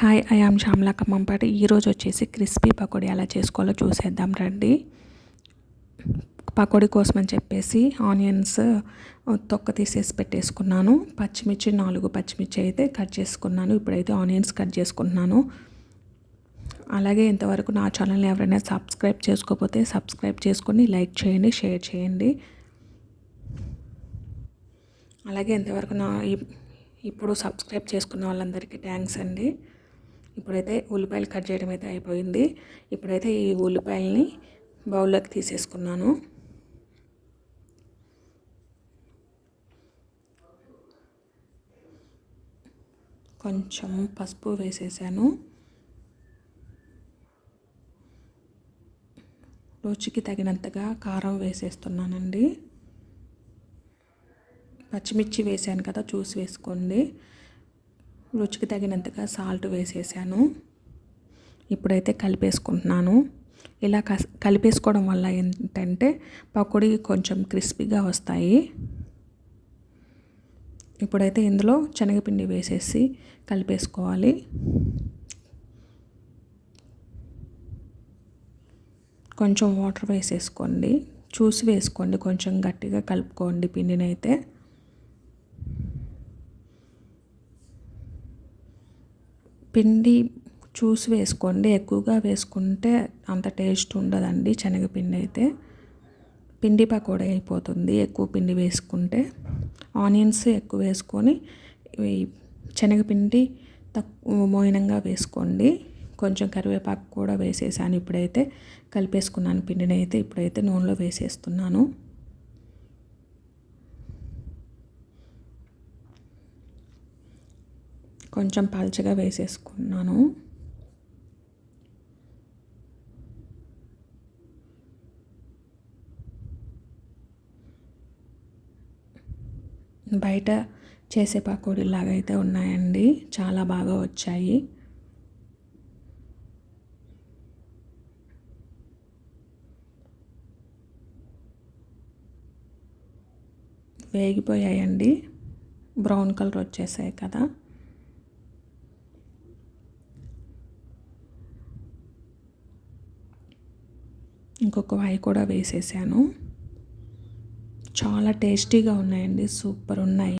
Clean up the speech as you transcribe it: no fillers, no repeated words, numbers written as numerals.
Hi, I am Shyamala Khammampati. ఈరోజు వచ్చేసి crispy pakodi ఎలా చేసుకోవాలో చూసేద్దాం రండి. పకోడీ కోసం అని చెప్పేసి ఆనియన్స్ తొక్క తీసేసి పెట్టేసుకున్నాను. పచ్చిమిర్చి 4 పచ్చిమిర్చి అయితే కట్ చేసుకున్నాను. ఇప్పుడైతే ఆనియన్స్ కట్ చేసుకుంటున్నాను. అలాగే ఇంతవరకు నా ఛానల్ని ఎవరైనా సబ్స్క్రైబ్ చేసుకోకపోతే సబ్స్క్రైబ్ చేసుకొని లైక్ చేయండి, షేర్ చేయండి. అలాగే ఇంతవరకు ఇప్పుడు సబ్స్క్రైబ్ చేసుకున్న వాళ్ళందరికీ థ్యాంక్స్ అండి. ఇప్పుడైతే ఉల్లిపాయలు కట్ చేయడం అయితే అయిపోయింది. ఇప్పుడైతే ఈ ఉల్లిపాయలని బౌల్లోకి తీసేసుకున్నాను. కొంచెం పసుపు వేసేసాను. రుచికి తగినంతగా కారం వేసేస్తున్నానండి. పచ్చిమిర్చి వేసాను కదా, చూసి వేసుకోండి. రుచికి తగినంతగా సాల్ట్ వేసేసాను. ఇప్పుడైతే కలిపేసుకుంటున్నాను. ఇలా కలిపేసుకోవడం వల్ల ఏంటంటే పకోడీ కొంచెం క్రిస్పీగా వస్తాయి. ఇప్పుడైతే ఇందులో శనగపిండి వేసేసి కలిపేసుకోవాలి. కొంచెం వాటర్ వేసేసుకోండి, చూసి వేసుకోండి. కొంచెం గట్టిగా కలుపుకోండి పిండిని అయితే. పిండి చూసి వేసుకోండి. ఎక్కువగా వేసుకుంటే అంత టేస్ట్ ఉండదండి శనగపిండి అయితే. పిండి పకోడీ అయిపోతుంది ఎక్కువ పిండి వేసుకుంటే. ఆనియన్స్ ఎక్కువ వేసుకొని శనగపిండి తక్కువ మోయినంగా వేసుకోండి. కొంచెం కరివేపాకు కూడా వేసేసాను. ఇప్పుడైతే కలిపేసుకున్నాను పిండిని అయితే. ఇప్పుడైతే నూనెలో వేసేస్తున్నాను. కొంచెం పల్చగా వేసేసుకున్నాను. బయట చేసే పకోడీలాగా అయితే ఉన్నాయండి, చాలా బాగా వచ్చాయి. వేగిపోయాయండి, బ్రౌన్ కలర్ వచ్చేసాయి కదా. ఇంకొక వాయి కూడా వేసేసాను. చాలా టేస్టీగా ఉన్నాయండి, సూపర్ ఉన్నాయి.